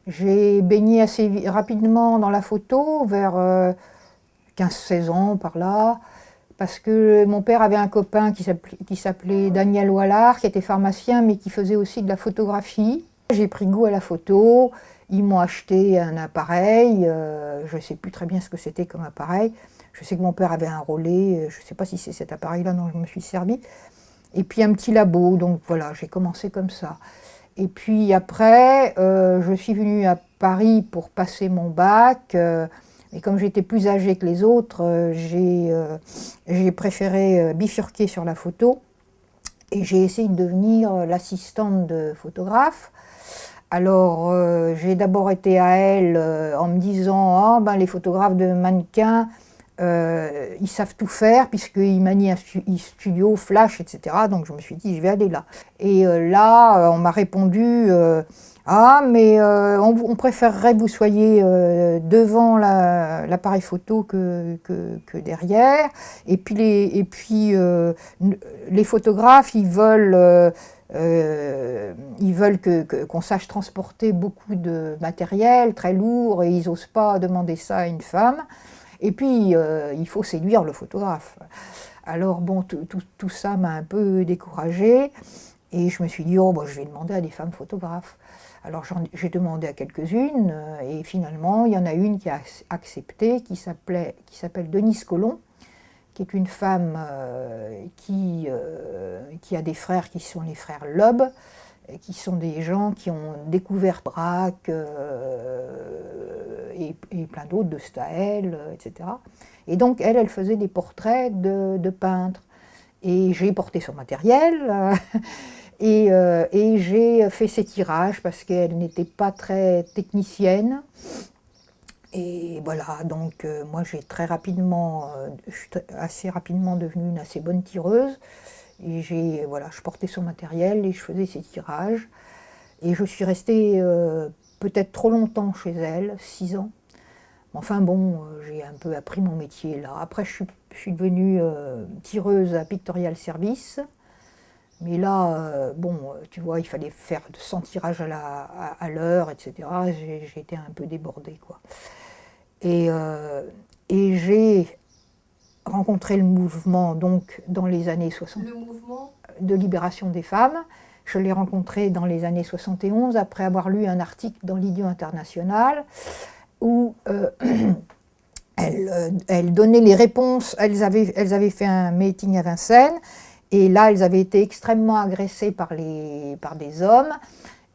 J'ai baigné assez rapidement dans la photo, vers 15-16 ans par là, parce que mon père avait un copain qui s'appelait Daniel Wallard, qui était pharmacien, mais qui faisait aussi de la photographie. J'ai pris goût à la photo, ils m'ont acheté un appareil, je ne sais plus très bien ce que c'était comme appareil. Je sais que mon père avait un relais, je ne sais pas si c'est cet appareil-là dont je me suis servi. Et puis un petit labo, donc voilà, j'ai commencé comme ça. Et puis après, je suis venue à Paris pour passer mon bac. Et comme j'étais plus âgée que les autres, j'ai préféré bifurquer sur la photo. Et j'ai essayé de devenir l'assistante de photographe. Alors, j'ai d'abord été à elle en me disant ah, ben, les photographes de mannequins, ils savent tout faire puisqu'ils manient un studio, flash, etc. Donc je me suis dit, je vais aller là. Et là, on m'a répondu, ah, mais on préférerait que vous soyez devant l'appareil photo que derrière. Et puis les photographes, ils veulent qu'on sache transporter beaucoup de matériel très lourd et ils n'osent pas demander ça à une femme. Et puis, il faut séduire le photographe. Alors bon, tout ça m'a un peu découragée et je me suis dit, oh, bah, je vais demander à des femmes photographes. Alors j'ai demandé à quelques-unes et finalement, il y en a une qui a accepté, qui s'appelle Denise Colomb, qui est une femme qui a des frères qui sont les frères Loeb, qui sont des gens qui ont découvert Braque et plein d'autres, de Staël, etc. Et donc elle faisait des portraits de peintres. Et j'ai porté son matériel et j'ai fait ses tirages parce qu'elle n'était pas très technicienne. Et voilà, donc moi j'ai je suis assez rapidement devenue une assez bonne tireuse. Et voilà, je portais son matériel et je faisais ses tirages. Et je suis restée peut-être trop longtemps chez elle, 6 ans. Enfin bon, j'ai un peu appris mon métier là. Après, je suis devenue tireuse à Pictorial Service. Mais là, bon, tu vois, il fallait faire 100 tirages à l'heure, etc. J'ai été un peu débordée, quoi. Et, j'ai rencontré le mouvement donc dans les années 60. Le mouvement de libération des femmes. Je l'ai rencontrée dans les années 71 après avoir lu un article dans l'Idiot International où elles donnaient les réponses. Elles avaient fait un meeting à Vincennes et là elles avaient été extrêmement agressées par des hommes.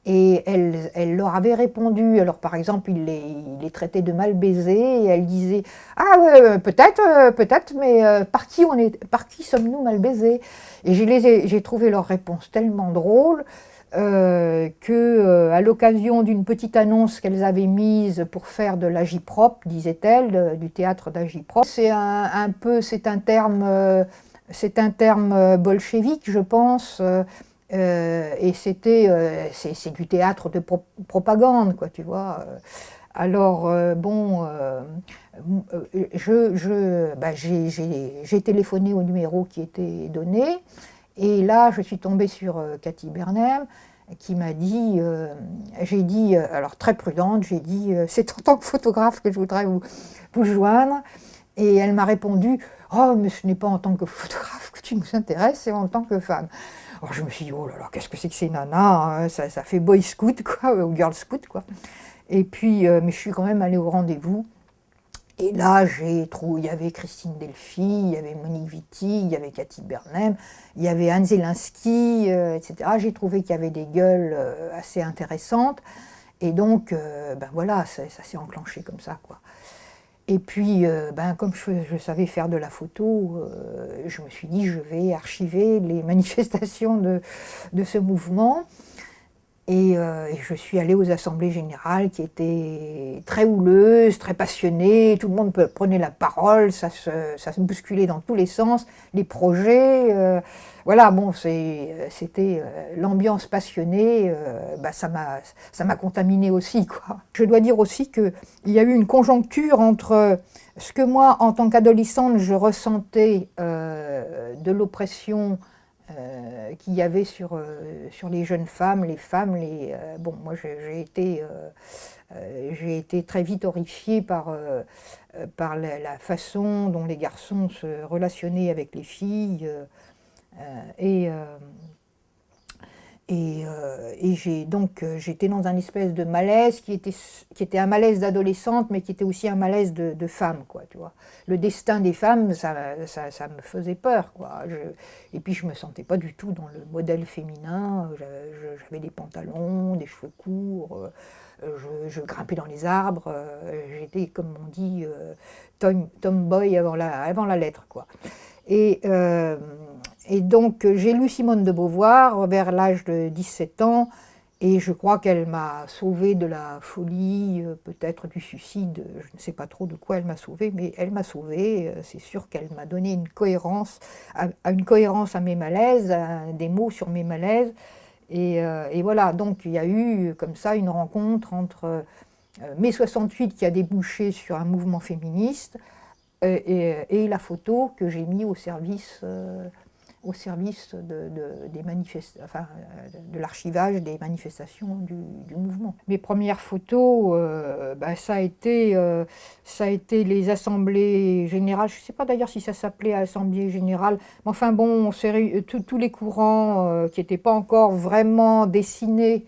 Et elle leur avait répondu, alors par exemple, il les traitait de mal baisés, et elle disait « Ah ouais, peut-être, mais par qui sommes-nous mal baisés ?» Et j'ai trouvé leur réponse tellement drôle à l'occasion d'une petite annonce qu'elles avaient mise pour faire de l'Agiprop, disait-elle, du théâtre d'Agiprop. C'est un terme bolchevique, je pense. Et c'est du théâtre de propagande, quoi, tu vois. Alors, bon, j'ai téléphoné au numéro qui était donné, et là, je suis tombée sur Cathy Bernheim, qui m'a dit, j'ai dit, alors très prudente, j'ai dit, c'est en tant que photographe que je voudrais vous joindre. Et elle m'a répondu, oh, mais ce n'est pas en tant que photographe que tu nous intéresses, c'est en tant que femme. Alors je me suis dit, oh là là, qu'est-ce que c'est que ces nanas, hein, ça fait boy scout, quoi, ou girl scout, quoi. Et puis, mais je suis quand même allée au rendez-vous. Et là, il y avait Christine Delphi, il y avait Monique Wittig, il y avait Cathy Bernheim, il y avait Anne Zelinski, etc. J'ai trouvé qu'il y avait des gueules assez intéressantes. Et donc, ben voilà, ça s'est enclenché comme ça, quoi. Et puis, comme je savais faire de la photo, je me suis dit, je vais archiver les manifestations de ce mouvement. Et je suis allée aux assemblées générales qui étaient très houleuses, très passionnées, tout le monde prenait la parole, ça se bousculait dans tous les sens, les projets, voilà, bon, c'était l'ambiance passionnée, ça m'a contaminée aussi, quoi. Je dois dire aussi qu'il y a eu une conjoncture entre ce que moi, en tant qu'adolescente, je ressentais de l'oppression qu'il y avait sur les jeunes femmes, les femmes. Bon, moi j'ai été très vite horrifiée par la façon dont les garçons se relationnaient avec les filles. Et j'étais dans un espèce de malaise qui était un malaise d'adolescente, mais qui était aussi un malaise de femme, quoi, tu vois. Le destin des femmes, ça me faisait peur, quoi. Et puis je me sentais pas du tout dans le modèle féminin. J'avais des pantalons, des cheveux courts, je grimpais dans les arbres. J'étais, comme on dit, tomboy avant la lettre, quoi. Et donc j'ai lu Simone de Beauvoir vers l'âge de 17 ans, et je crois qu'elle m'a sauvée de la folie, peut-être du suicide, je ne sais pas trop de quoi elle m'a sauvée, mais elle m'a sauvée. C'est sûr qu'elle m'a donné une cohérence à mes malaises, des mots sur mes malaises. Et voilà, donc il y a eu comme ça une rencontre entre mai 68 qui a débouché sur un mouvement féministe, et la photo que j'ai mis au service de l'archivage des manifestations du mouvement. Mes premières photos, ça a été les assemblées générales. Je ne sais pas d'ailleurs si ça s'appelait assemblée générale, mais enfin bon, tous les courants qui n'étaient pas encore vraiment dessinés,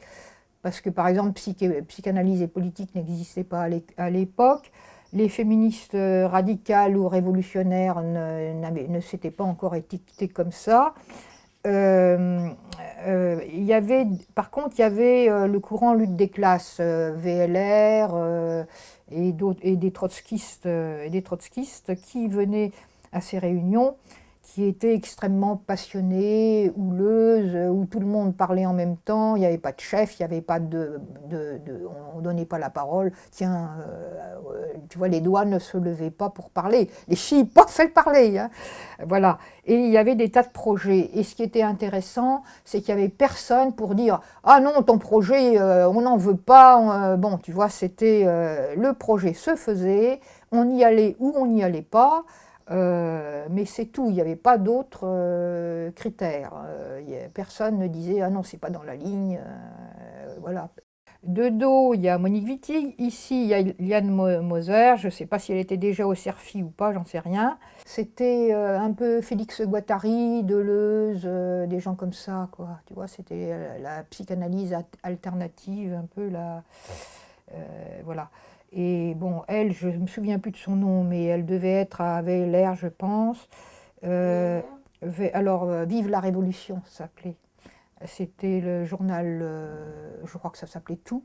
parce que par exemple psychanalyse et politique n'existaient pas à l'époque. Les féministes radicales ou révolutionnaires ne s'étaient pas encore étiquetées comme ça. Par contre, il y avait le courant lutte des classes, VLR et des trotskistes qui venaient à ces réunions, qui étaient extrêmement passionnées, houleuses, où tout le monde parlait en même temps. Il n'y avait pas de chef, il n'y avait pas on ne donnait pas la parole. Tiens, tu vois, les doigts ne se levaient pas pour parler. Les filles, pas fait parler, hein. Voilà. Et il y avait des tas de projets. Et ce qui était intéressant, c'est qu'il n'y avait personne pour dire « Ah non, ton projet, on n'en veut pas. » Bon, tu vois, c'était le projet se faisait, on y allait ou on n'y allait pas. Mais c'est tout, il n'y avait pas d'autres critères. Personne ne disait « Ah non, c'est pas dans la ligne. » Voilà. De dos, il y a Monique Wittig. Ici, il y a Liane Moser. Je ne sais pas si elle était déjà au CERFI ou pas, j'en sais rien. C'était un peu Félix Guattari, Deleuze, des gens comme ça, quoi. Tu vois, c'était la psychanalyse alternative, un peu la... voilà. Et bon, elle, je ne me souviens plus de son nom, mais elle avait l'air, je pense. Vive la Révolution, ça s'appelait. C'était le journal, je crois que ça s'appelait Tout.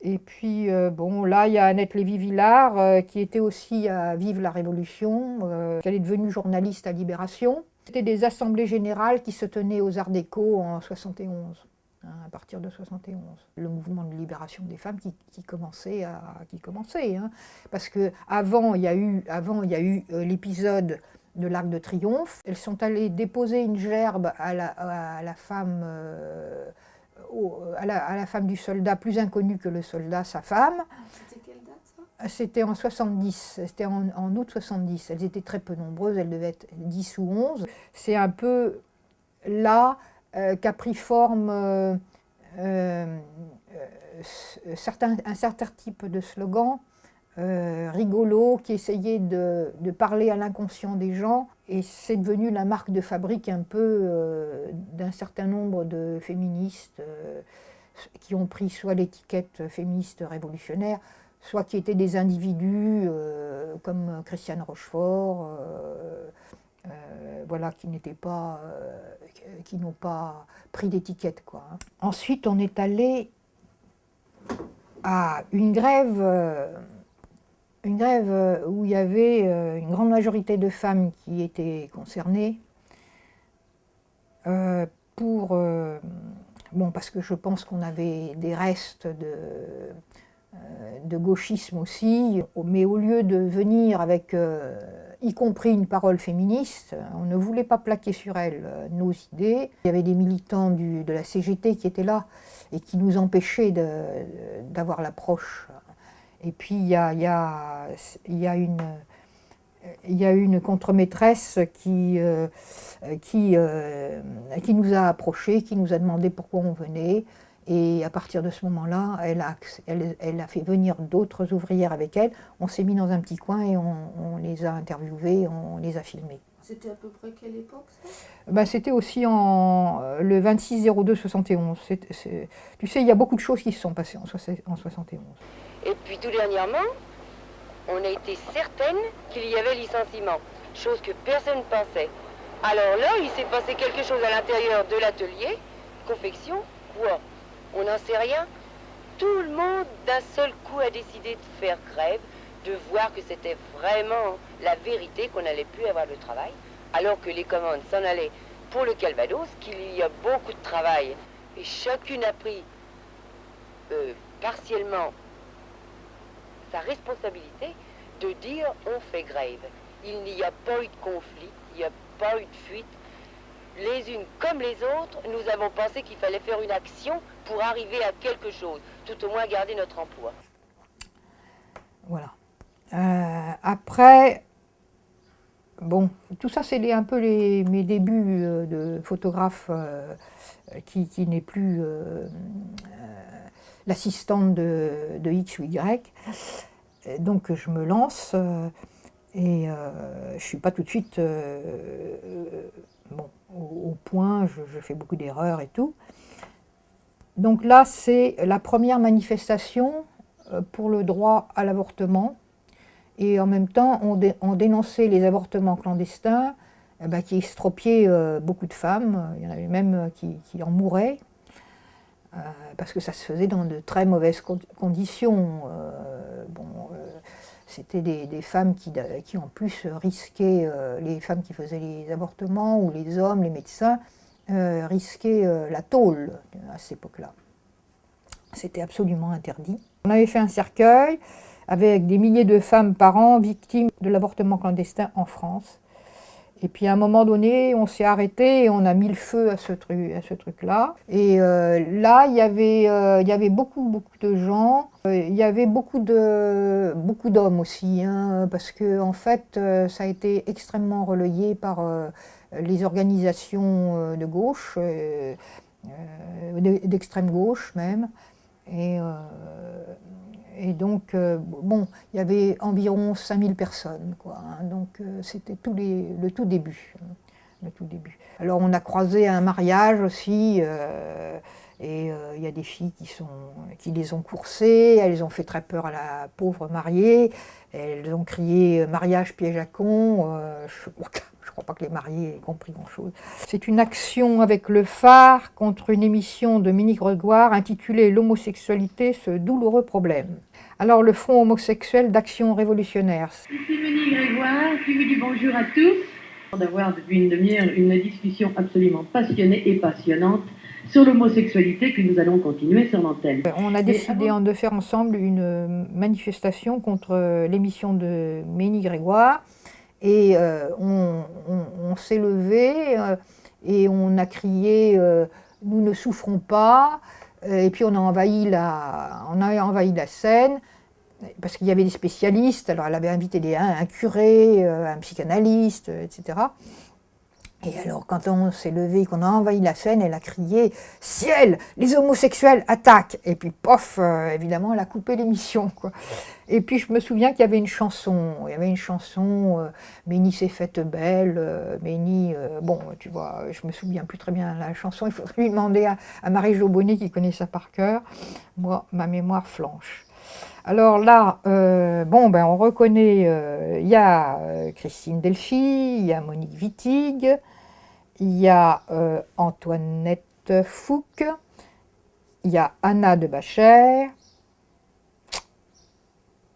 Et puis, bon, là, il y a Annette Lévy-Villard, qui était aussi à Vive la Révolution, qui est devenue journaliste à Libération. C'était des assemblées générales qui se tenaient aux Arts Déco en 71. À partir de 71, le mouvement de libération des femmes qui commençait. Hein. Parce qu'avant, il y a eu l'épisode de l'Arc de Triomphe. Elles sont allées déposer une gerbe à la femme, à la femme du soldat, plus inconnue que le soldat, sa femme. C'était quelle date, ça ? C'était en 70, c'était en août 70. Elles étaient très peu nombreuses, elles devaient être 10 ou 11. C'est un peu là qu'a pris forme un certain type de slogan rigolo qui essayait de parler à l'inconscient des gens, et c'est devenu la marque de fabrique un peu d'un certain nombre de féministes qui ont pris soit l'étiquette féministe révolutionnaire, soit qui étaient des individus comme Christiane Rochefort, voilà, qui n'ont pas pris d'étiquette, quoi. Ensuite, on est allé à une grève où il y avait une grande majorité de femmes qui étaient concernées, parce que je pense qu'on avait des restes de gauchisme aussi, mais au lieu de venir avec y compris une parole féministe, on ne voulait pas plaquer sur elle nos idées. Il y avait des militants de la CGT qui étaient là et qui nous empêchaient d'avoir l'approche. Et puis il y a il y a eu une contre-maîtresse qui nous a approchés, qui nous a demandé pourquoi on venait. Et à partir de ce moment-là, elle a fait venir d'autres ouvrières avec elle. On s'est mis dans un petit coin et on les a interviewées, on les a filmées. C'était à peu près quelle époque ça? C'était aussi le 26-02-71. Tu sais, il y a beaucoup de choses qui se sont passées en 71. Et puis tout dernièrement, on a été certaine qu'il y avait licenciement, chose que personne ne pensait. Alors là, il s'est passé quelque chose à l'intérieur de l'atelier, confection, quoi? On n'en sait rien. Tout le monde d'un seul coup a décidé de faire grève, de voir que c'était vraiment la vérité, qu'on n'allait plus avoir de travail, alors que les commandes s'en allaient pour le Calvados, qu'il y a beaucoup de travail. Et chacune a pris partiellement sa responsabilité de dire on fait grève. Il n'y a pas eu de conflit, il n'y a pas eu de fuite. Les unes comme les autres, nous avons pensé qu'il fallait faire une action pour arriver à quelque chose, tout au moins garder notre emploi. Voilà. Après, bon, tout ça c'est un peu mes débuts de photographe qui n'est plus l'assistante de X ou Y. Donc je me lance et je ne suis pas tout de suite au point, je fais beaucoup d'erreurs et tout. Donc là, c'est la première manifestation pour le droit à l'avortement. Et en même temps, on dénonçait les avortements clandestins qui extropiaient beaucoup de femmes. Il y en avait même qui en mouraient. Parce que ça se faisait dans de très mauvaises conditions. C'était des femmes qui en plus risquaient, les femmes qui faisaient les avortements, ou les hommes, les médecins, risquaient la tôle à cette époque-là. C'était absolument interdit. On avait fait un cercueil avec des milliers de femmes par an victimes de l'avortement clandestin en France. Et puis à un moment donné, on s'est arrêté et on a mis le feu à ce truc-là. Et là, il y avait beaucoup de gens. Il y avait beaucoup d'hommes aussi, hein, parce que en fait, ça a été extrêmement relayé par les organisations de gauche, d'extrême gauche même. Et donc, bon, il y avait environ 5000 personnes, quoi, hein, donc c'était le tout début. Alors on a croisé un mariage aussi, et il y a des filles qui les ont coursées, elles ont fait très peur à la pauvre mariée, elles ont crié « mariage piège à con », je crois pas que les mariés aient compris grand-chose. C'est une action avec le phare contre une émission de Ménie Grégoire intitulée « L'homosexualité, ce douloureux problème ». Alors le Front homosexuel d'action révolutionnaire. Ici Ménie Grégoire, qui vous dit bonjour à tous. D'avoir depuis une demi-heure une discussion absolument passionnée et passionnante sur l'homosexualité que nous allons continuer sur l'antenne. On a décidé de faire ensemble une manifestation contre l'émission de Ménie Grégoire. Et on s'est levé et on a crié « Nous ne souffrons pas ». Et puis on a envahi la scène, parce qu'il y avait des spécialistes. Alors elle avait invité un curé, un psychanalyste, etc. Et alors, quand on s'est levé, qu'on a envahi la scène, elle a crié « Ciel, les homosexuels attaquent !» Et puis, pof, évidemment, elle a coupé l'émission, quoi. Et puis, je me souviens qu'il y avait une chanson. Ménie s'est faite belle, Ménie... bon, tu vois, je me souviens plus très bien de la chanson. Il faudrait lui demander à Marie-Jo Bonnet, qui connaît ça par cœur. Moi, ma mémoire flanche. Alors là, on reconnaît, il y a Christine Delphi, il y a Monique Wittig, il y a Antoinette Fouque, il y a Anna de Bacher,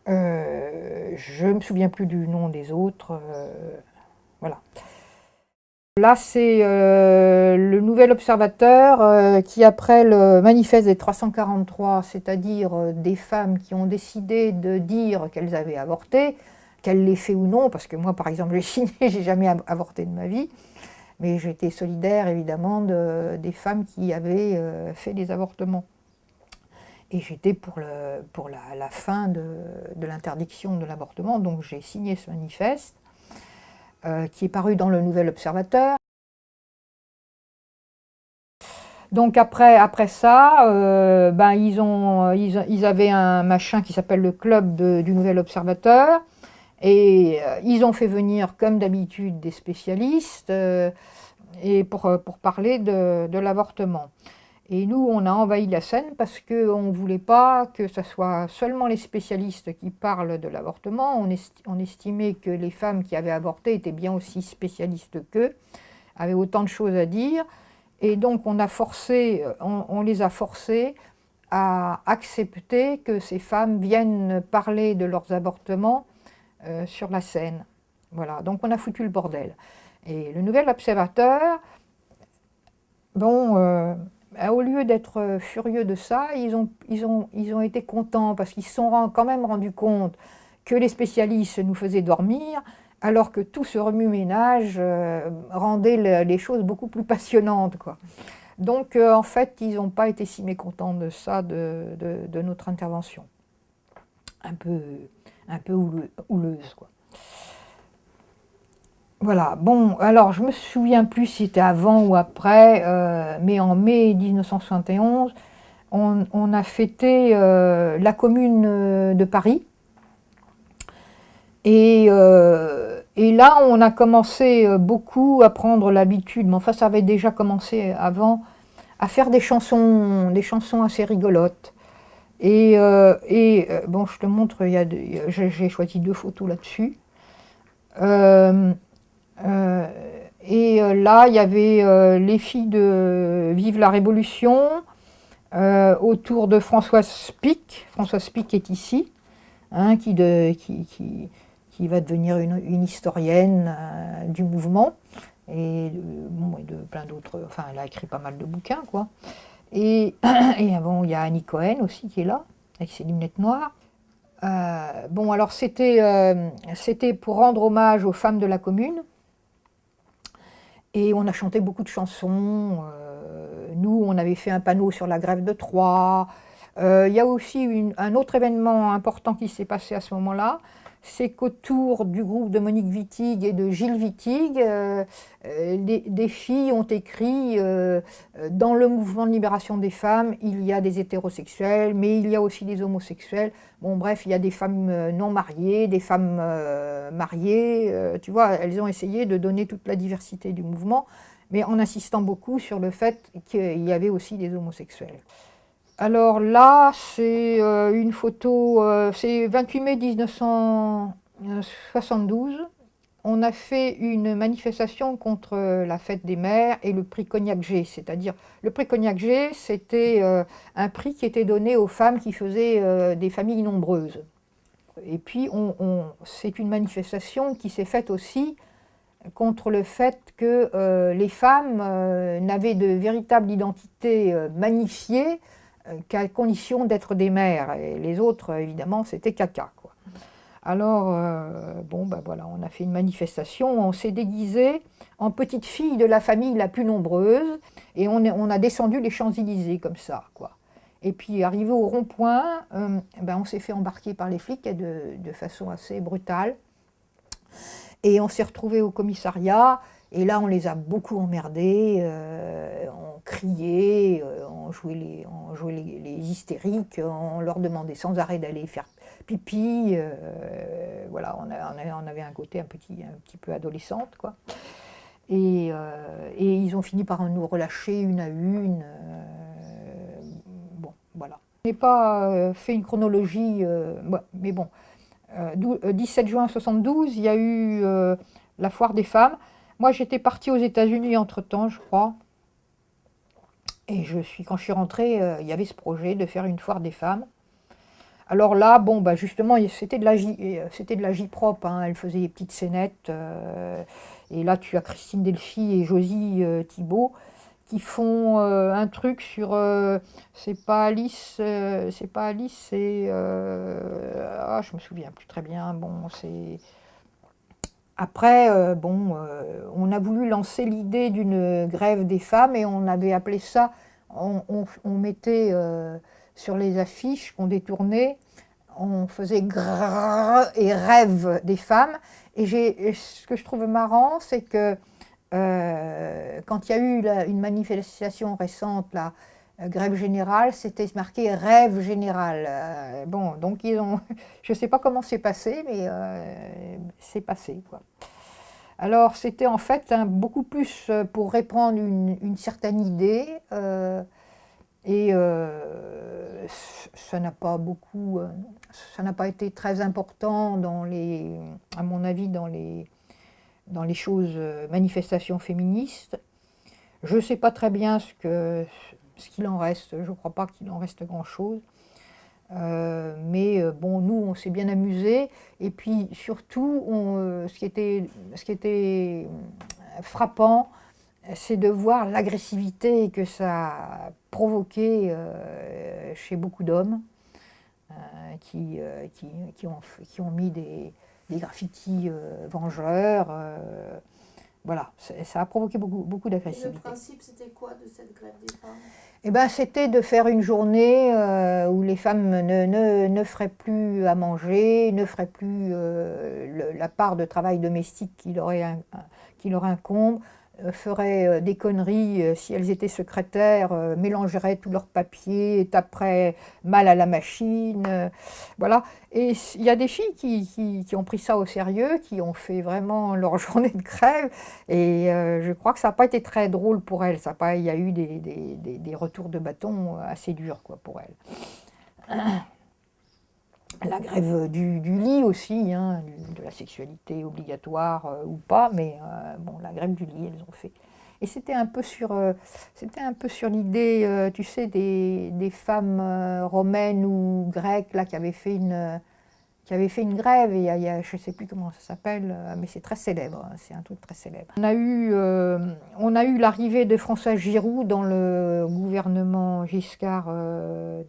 je ne me souviens plus du nom des autres, voilà. Là, c'est le Nouvel Observateur qui, après le manifeste des 343, c'est-à-dire des femmes qui ont décidé de dire qu'elles avaient avorté, qu'elles l'aient fait ou non, parce que moi, par exemple, j'ai signé, j'ai jamais avorté de ma vie, mais j'étais solidaire, évidemment, des femmes qui avaient fait des avortements. Et j'étais pour la fin de l'interdiction de l'avortement, donc j'ai signé ce manifeste. qui est paru dans le Nouvel Observateur. Donc après ça, ils avaient un machin qui s'appelle le club du Nouvel Observateur, et ils ont fait venir, comme d'habitude, des spécialistes et pour parler de l'avortement. Et nous, on a envahi la scène parce qu'on ne voulait pas que ce soit seulement les spécialistes qui parlent de l'avortement. On estimait que les femmes qui avaient avorté étaient bien aussi spécialistes qu'eux, avaient autant de choses à dire. Et donc on les a forcés à accepter que ces femmes viennent parler de leurs avortements sur la scène. Voilà, donc on a foutu le bordel. Et le Nouvel Observateur, au lieu d'être furieux de ça, ils ont été contents parce qu'ils se sont quand même rendus compte que les spécialistes nous faisaient dormir, alors que tout ce remue-ménage rendait les choses beaucoup plus passionnantes, quoi. Donc, en fait, ils n'ont pas été si mécontents de ça, de notre intervention. Un peu houleuse, quoi. Voilà, bon, alors je me souviens plus si c'était avant ou après, mais en mai 1971, on a fêté la Commune de Paris. Et là, on a commencé beaucoup à prendre l'habitude, mais enfin ça avait déjà commencé avant, à faire des chansons assez rigolotes. Bon, je te montre, j'ai choisi 2 photos là-dessus. Là, il y avait les filles de Vive la Révolution, autour de Françoise Pic. Françoise Pic est ici, hein, qui va devenir une historienne du mouvement, et de plein d'autres. Enfin, elle a écrit pas mal de bouquins, quoi. Et bon, il y a Annie Cohen aussi qui est là, avec ses lunettes noires. Bon, alors c'était pour rendre hommage aux femmes de la Commune. Et on a chanté beaucoup de chansons. Nous, on avait fait un panneau sur la grève de Troyes. Il y a aussi un autre événement important qui s'est passé à ce moment-là. C'est qu'autour du groupe de Monique Wittig et de Gilles Wittig, des filles ont écrit dans le mouvement de libération des femmes, il y a des hétérosexuels, mais il y a aussi des homosexuels. Bon, bref, il y a des femmes non mariées, des femmes mariées. Tu vois, elles ont essayé de donner toute la diversité du mouvement, mais en insistant beaucoup sur le fait qu'il y avait aussi des homosexuels. Alors là, c'est une photo, c'est 28 mai 1972. On a fait une manifestation contre la fête des mères et le prix Cognac G. C'est-à-dire, le prix Cognac G, c'était un prix qui était donné aux femmes qui faisaient des familles nombreuses. Et puis, c'est une manifestation qui s'est faite aussi contre le fait que les femmes n'avaient de véritable identité magnifiée qu'à condition d'être des mères. Et les autres, évidemment, c'était caca, quoi. Alors, voilà, on a fait une manifestation, on s'est déguisé en petite fille de la famille la plus nombreuse, et on a descendu les Champs-Élysées comme ça, quoi. Et puis, arrivé au rond-point, on s'est fait embarquer par les flics de façon assez brutale. Et on s'est retrouvés au commissariat, et là, on les a beaucoup emmerdés, on criait, on jouait les hystériques, on leur demandait sans arrêt d'aller faire pipi. Voilà, on avait un côté un petit peu adolescente, quoi. Et ils ont fini par nous relâcher une à une. Bon, voilà. Je n'ai pas fait une chronologie, mais bon. 17 juin 72, il y a eu la foire des femmes. Moi, j'étais partie aux États-Unis entre-temps, je crois. Et quand je suis rentrée, il y avait ce projet de faire une foire des femmes. Alors là, justement, c'était de la J-prop, hein, elle faisait des petites scénettes. Et là, tu as Christine Delphi et Josie Thibault qui font un truc sur... c'est pas Alice, je me souviens plus très bien. Bon, c'est... Après, on a voulu lancer l'idée d'une grève des femmes et on avait appelé ça, on mettait sur les affiches qu'on détournait, on faisait grrr et rêve des femmes. Et ce que je trouve marrant, c'est que quand il y a eu une manifestation récente, la grève générale, c'était marqué rêve général. Bon, donc je ne sais pas comment c'est passé, mais c'est passé, quoi. Alors c'était en fait beaucoup plus pour répandre une certaine idée, et ça n'a pas été très important à mon avis, dans les choses, manifestations féministes. Je ne sais pas très bien ce qu'il en reste, je ne crois pas qu'il en reste grand-chose. Mais bon, nous, on s'est bien amusés. Et puis surtout, ce qui était frappant, c'est de voir l'agressivité que ça a provoqué chez beaucoup d'hommes qui ont mis des graffitis vengeurs. Voilà, ça a provoqué beaucoup Et d'agressivité. le principe, c'était quoi de cette grève des femmes? Eh ben, c'était de faire une journée où les femmes ne feraient plus à manger, ne feraient plus la part de travail domestique qui leur incombe, feraient des conneries si elles étaient secrétaires, mélangeraient tous leurs papiers, taperaient mal à la machine, voilà. Et il y a des filles qui ont pris ça au sérieux, qui ont fait vraiment leur journée de grève, et je crois que ça n'a pas été très drôle pour elles. Il y a eu des retours de bâton assez durs, quoi, pour elles. La grève du lit aussi, hein, de la sexualité obligatoire ou pas, mais bon, la grève du lit, elles ont fait. Et c'était un peu sur l'idée, tu sais, des femmes romaines ou grecques là, qui avaient fait une grève. Et je ne sais plus comment ça s'appelle, mais c'est très célèbre, hein, c'est un truc très célèbre. On a eu l'arrivée de François Giroud dans le gouvernement Giscard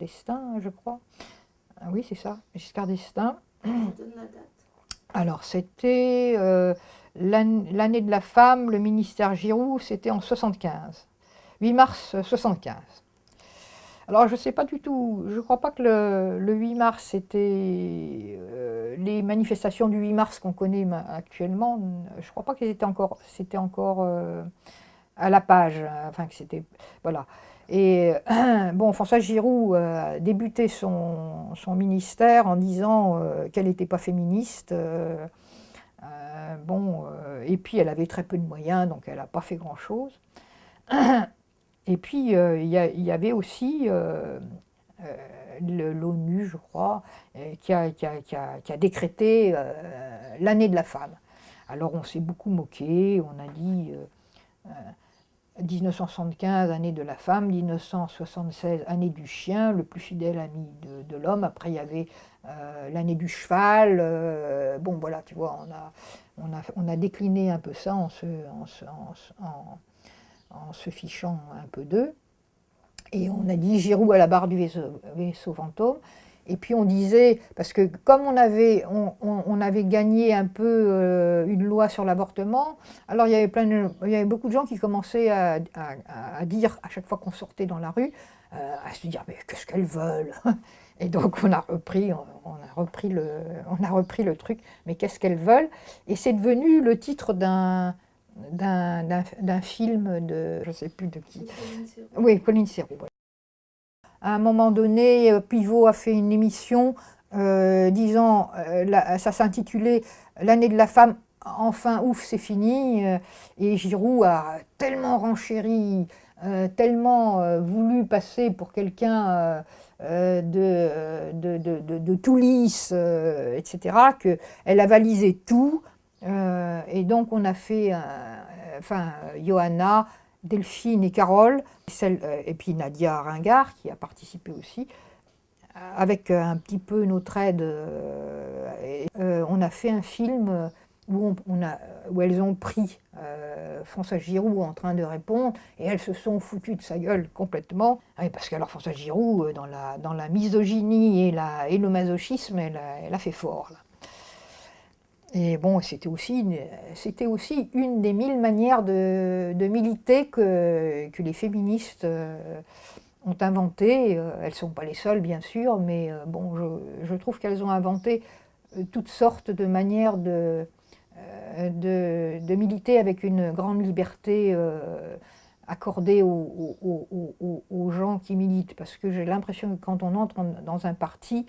d'Estaing, je crois. Ah oui, c'est ça, Giscard d'Estaing. Donne la date. Alors, c'était l'année de la femme, le ministère Giroud, c'était en 75, 8 mars 75. Alors, je ne sais pas du tout, je ne crois pas que le 8 mars, c'était les manifestations du 8 mars qu'on connaît actuellement, je ne crois pas que c'était encore à la page, enfin que c'était, voilà. Et bon, François Giroud a débuté son ministère en disant qu'elle n'était pas féministe. Et puis elle avait très peu de moyens, donc elle n'a pas fait grand-chose. Et puis il y avait aussi l'ONU, je crois, qui a décrété l'année de la femme. Alors on s'est beaucoup moqué, on a dit 1975, année de la femme, 1976, année du chien, le plus fidèle ami de l'homme. Après, il y avait l'année du cheval. Bon, voilà, tu vois, on a décliné un peu ça en se fichant un peu d'eux. Et on a dit Giroud à la barre du vaisseau fantôme. Et puis on disait, parce que comme on avait gagné un peu une loi sur l'avortement, alors il y avait beaucoup de gens qui commençaient à dire, à chaque fois qu'on sortait dans la rue, à se dire, mais qu'est-ce qu'elles veulent? Et donc on a repris le truc, mais qu'est-ce qu'elles veulent? Et c'est devenu le titre d'un film de, je ne sais plus de qui. Oui, Colline Serrault. Voilà. À un moment donné, Pivot a fait une émission disant, ça s'intitulait « L'année de la femme, enfin ouf, c'est fini ». Et Giroud a tellement renchéri, tellement voulu passer pour quelqu'un de tout lisse, etc., qu'elle a valisé tout. Et donc on a fait, Johanna, Delphine et Carole, et puis Nadia Ringard qui a participé aussi, avec un petit peu notre aide. On a fait un film où elles ont pris François Giroud en train de répondre, et elles se sont foutues de sa gueule complètement. Oui, parce que alors François Giroud, dans la misogynie et le masochisme, elle a fait fort, là. Et bon, c'était aussi une des 1000 manières de militer que les féministes ont inventé, elles ne sont pas les seules bien sûr, mais bon, je trouve qu'elles ont inventé toutes sortes de manières de militer avec une grande liberté accordée aux gens qui militent, parce que j'ai l'impression que quand on entre dans un parti,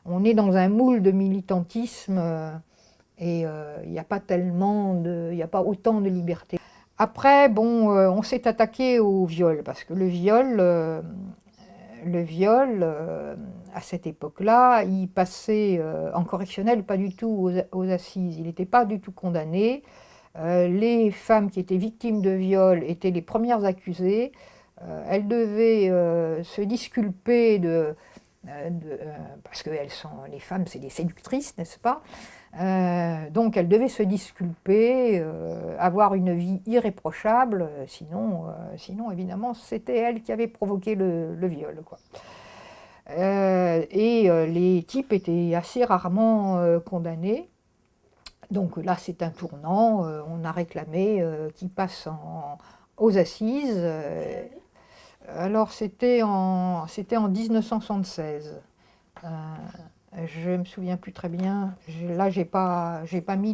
on est dans un moule de militantisme et il n'y a pas il n'y a pas autant de liberté. Après, bon, on s'est attaqué au viol, parce que le viol, à cette époque-là, il passait en correctionnel, pas du tout aux assises. Il n'était pas du tout condamné. Les femmes qui étaient victimes de viol étaient les premières accusées. Elles devaient se disculper parce que les femmes, c'est des séductrices, n'est-ce pas? Donc elles devaient se disculper, avoir une vie irréprochable, sinon évidemment c'était elles qui avaient provoqué le viol, quoi. Les types étaient assez rarement condamnés. Donc là c'est un tournant, on a réclamé qu'ils passent aux assises. Alors c'était en 1976. Je me souviens plus très bien. Là, j'ai pas mis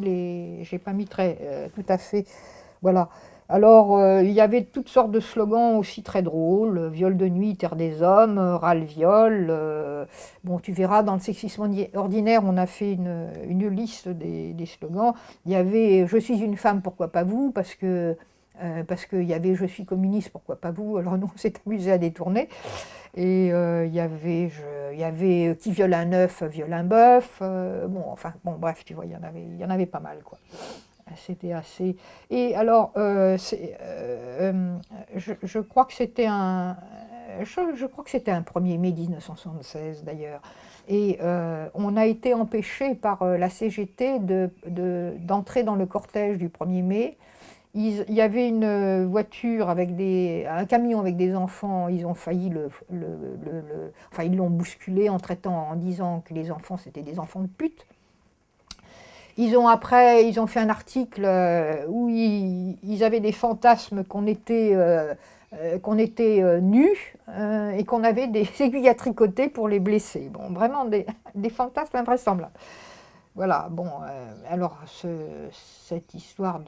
tout à fait. Voilà. Alors, il y avait toutes sortes de slogans aussi très drôles. Viol de nuit, terre des hommes, ras-le-viol. Bon, tu verras, dans le sexisme ordinaire, on a fait une liste des slogans. Il y avait je suis une femme, pourquoi pas vous? Parce qu'il y avait je suis communiste, pourquoi pas vous? Alors nous, on s'est amusé à détourner. Et il y avait qui viole un œuf, viole un bœuf. Bon, bref, tu vois, il y en avait pas mal, quoi. C'était assez. Et alors, je crois que c'était un 1er mai 1976 d'ailleurs. Et on a été empêché par la CGT d'entrer dans le cortège du 1er mai. Il y avait une voiture un camion avec des enfants, ils ont failli enfin ils l'ont bousculé en disant que les enfants c'était des enfants de pute. Ils ont fait un article où ils avaient des fantasmes qu'on était nus et qu'on avait des aiguilles à tricoter pour les blesser. Bon, vraiment des fantasmes invraisemblables. Voilà, bon, alors cette histoire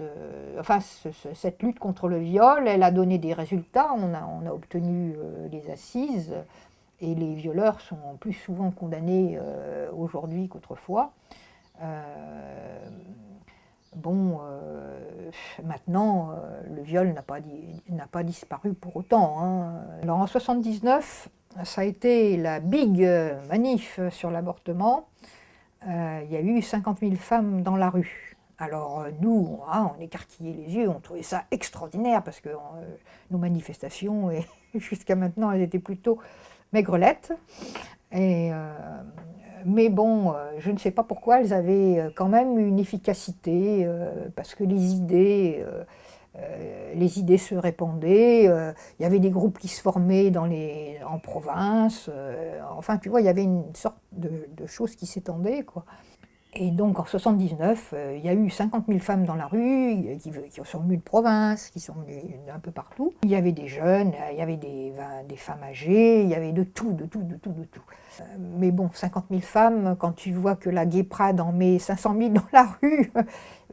cette lutte contre le viol, elle a donné des résultats. On a obtenu les assises et les violeurs sont plus souvent condamnés aujourd'hui qu'autrefois. Maintenant, le viol n'a pas disparu pour autant, hein. Alors en 1979, ça a été la big manif sur l'avortement. Il y a eu 50 000 femmes dans la rue. Alors nous, on écarquillait les yeux, on trouvait ça extraordinaire parce que nos manifestations, jusqu'à maintenant, elles étaient plutôt maigrelettes. Mais bon, je ne sais pas pourquoi elles avaient quand même une efficacité, parce que les idées se répandaient, il y avait des groupes qui se formaient en province, enfin tu vois, il y avait une sorte de choses qui s'étendaient, quoi. Et donc en 1979, il y a eu 50 000 femmes dans la rue, qui sont venues de province, qui sont venues un peu partout. Il y avait des jeunes, il y avait des femmes âgées, il y avait de tout. Mais bon, 50 000 femmes, quand tu vois que la Gay Pride en met 500 000 dans la rue,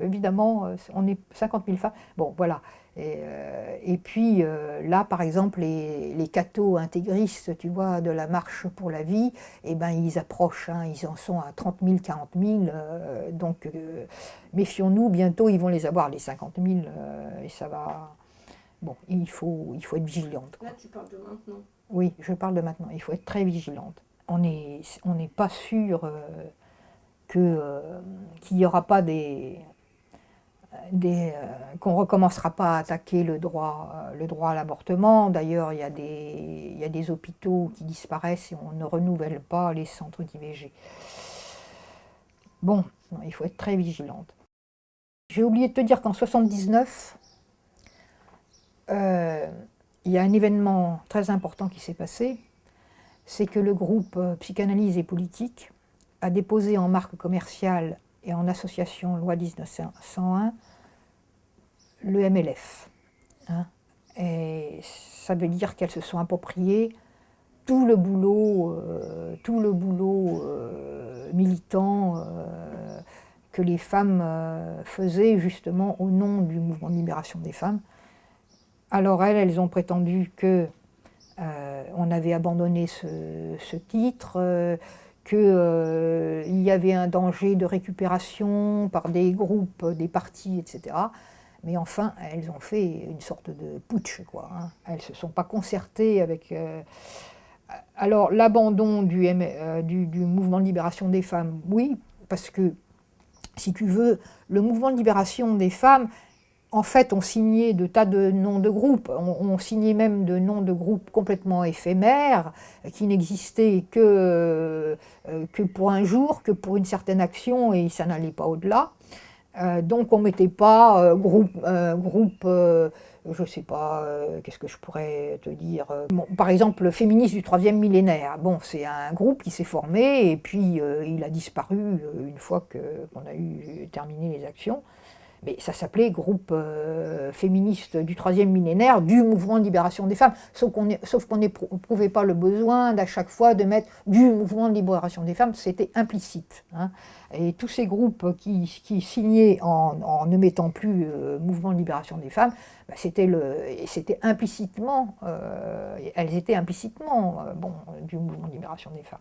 évidemment, on est 50 000 femmes. Bon, voilà. Et puis là, par exemple, les cathos intégristes, tu vois, de la marche pour la vie, eh ben, ils approchent, hein, ils en sont à 30 000, 40 000. Donc, méfions-nous, bientôt, ils vont les avoir, les 50 000, et ça va... Bon, il faut être vigilante, quoi. Là, tu parles de maintenant. Oui, je parle de maintenant. Il faut être très vigilante. On n'est pas sûr qu'il n'y aura pas qu'on ne recommencera pas à attaquer le droit à l'avortement. D'ailleurs, il y a des hôpitaux qui disparaissent et on ne renouvelle pas les centres d'IVG. Bon, il faut être très vigilante. J'ai oublié de te dire qu'en 1979, il y a un événement très important qui s'est passé, c'est que le groupe Psychanalyse et Politique a déposé en marque commerciale et en association loi 1901 le MLF. Hein. Et ça veut dire qu'elles se sont appropriées tout le boulot militant que les femmes faisaient justement au nom du mouvement de libération des femmes. Alors elles ont prétendu que on avait abandonné ce titre, qu'il y avait un danger de récupération par des groupes, des partis, etc. Mais enfin, elles ont fait une sorte de putsch, quoi, hein. Elles ne se sont pas concertées avec... Alors, l'abandon du mouvement de libération des femmes, oui, parce que, si tu veux, le mouvement de libération des femmes, en fait, on signait de tas de noms de groupes, on signait même de noms de groupes complètement éphémères, qui n'existaient que pour un jour, que pour une certaine action, et ça n'allait pas au-delà. Donc on ne mettait pas groupe, je ne sais pas, qu'est-ce que je pourrais te dire, bon, par exemple, le féministe du 3e millénaire. Bon, c'est un groupe qui s'est formé et puis il a disparu une fois qu'on a terminé les actions. Mais ça s'appelait groupe féministe du 3e millénaire du mouvement de libération des femmes, sauf qu'on n'éprouvait pas le besoin d'à chaque fois de mettre du mouvement de libération des femmes, c'était implicite, hein. Et tous ces groupes qui signaient en ne mettant plus mouvement de libération des femmes, bah, c'était implicitement, elles étaient implicitement du mouvement de libération des femmes.